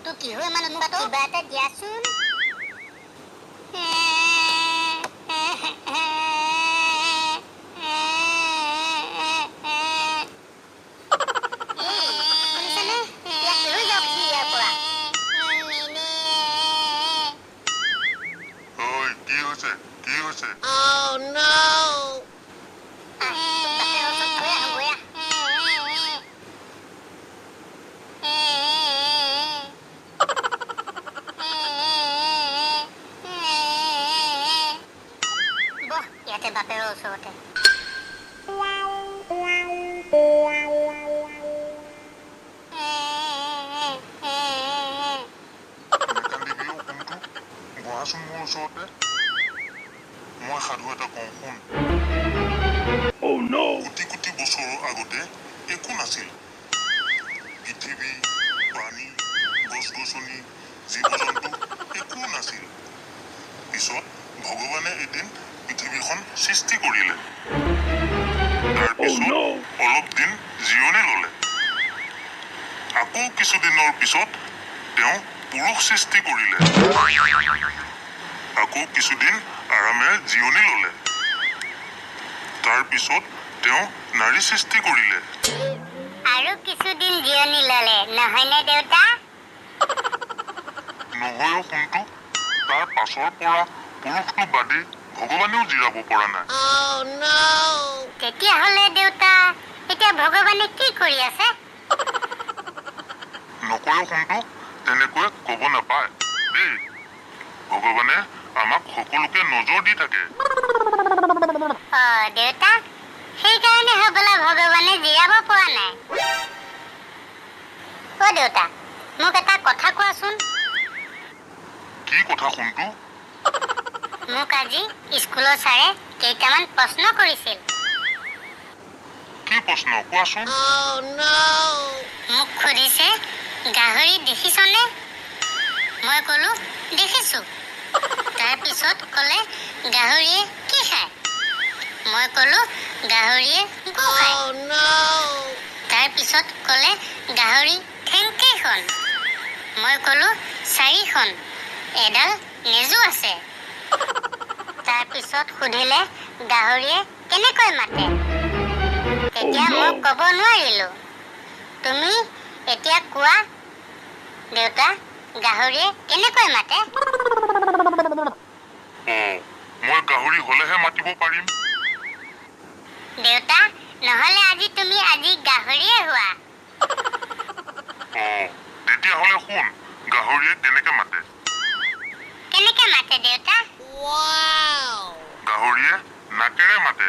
মূৰটো কি হৈ ইমান উৎপাত কিবা এটা দিয়াচোন ইয়াতে বাপেৰৰ ওচৰতে বহাচোন মোৰ ওচৰতে মই সাধু এটা কওঁ শুন কোটি কোটি বছৰৰ আগতে একো নাছিল পৃথিৱী পানী গছ-গছনি জীৱ-জন্তু একো নাছিল পিছত ভগৱানে এদিন পৃথিৱীখন সৃষ্টি কৰিলে তাৰপিছত অলপ দিন জিৰণি ল'লে আকৌ কিছুদিনৰ পিছত তেওঁ পুৰুষ সৃষ্টি কৰিলে আকৌ কিছুদিন আৰামেৰে জিৰণি ল'লে তাৰপিছত তেওঁ নাৰী সৃষ্টি কৰিলে আৰু কিছুদিন জিৰণি ল'লে নহয়নে দেউতা নহয়ও শুনটো তাৰ পাছৰ পৰা পুৰুষটো বাদে ভগৱানেও জিৰাব পৰা নাই তেতিয়াহ'লে দেউতা এতিয়া ভগৱানে কি কৰি আছে নকয়ও শুনটো তেনেকৈ ক'ব নাপায় দেই ভগৱানে আমাক সকলোকে নজৰ দি থাকে দেউতা সেইকাৰণে হ'বলা ভগৱানে জিৰাব পৰা নাই দেউতা মোক এটা কথা কোৱাচোন কি কথা শুনটো মোক আজি স্কুলৰ ছাৰে কেইটামান প্ৰশ্ন কৰিছিল কি প্ৰশ্ন কোৱাচোন মোক সুধিছে গাহৰি দেখিছনে মই ক'লো দেখিছো তাৰপিছত ক'লে গাহৰিয়ে কি খায় মই ক'লো গাহৰিয়ে গু খায় তাৰপিছত ক'লে গাহৰি ঠেং কেইখন মই ক'লো 4খন এডাল নেজু আছে তাৰপিছত সুধিলে গাহৰিয়ে কেনেকৈ মাতে তেতিয়া মই ক'ব নোৱাৰিলো তুমি এতিয়া কোৱা দেউতা গাহৰিয়ে কেনেকৈ মাতে মই গাহৰি হ'লেহে মাতিব পাৰিম দেউতা নহ'লে আজি তুমি গাহৰিয়ে হোৱা তেতিয়াহ'লে শুন গাহৰিয়ে কেনেকে মাতে দেউতা গাহৰিয়ে নাকেৰে মাতে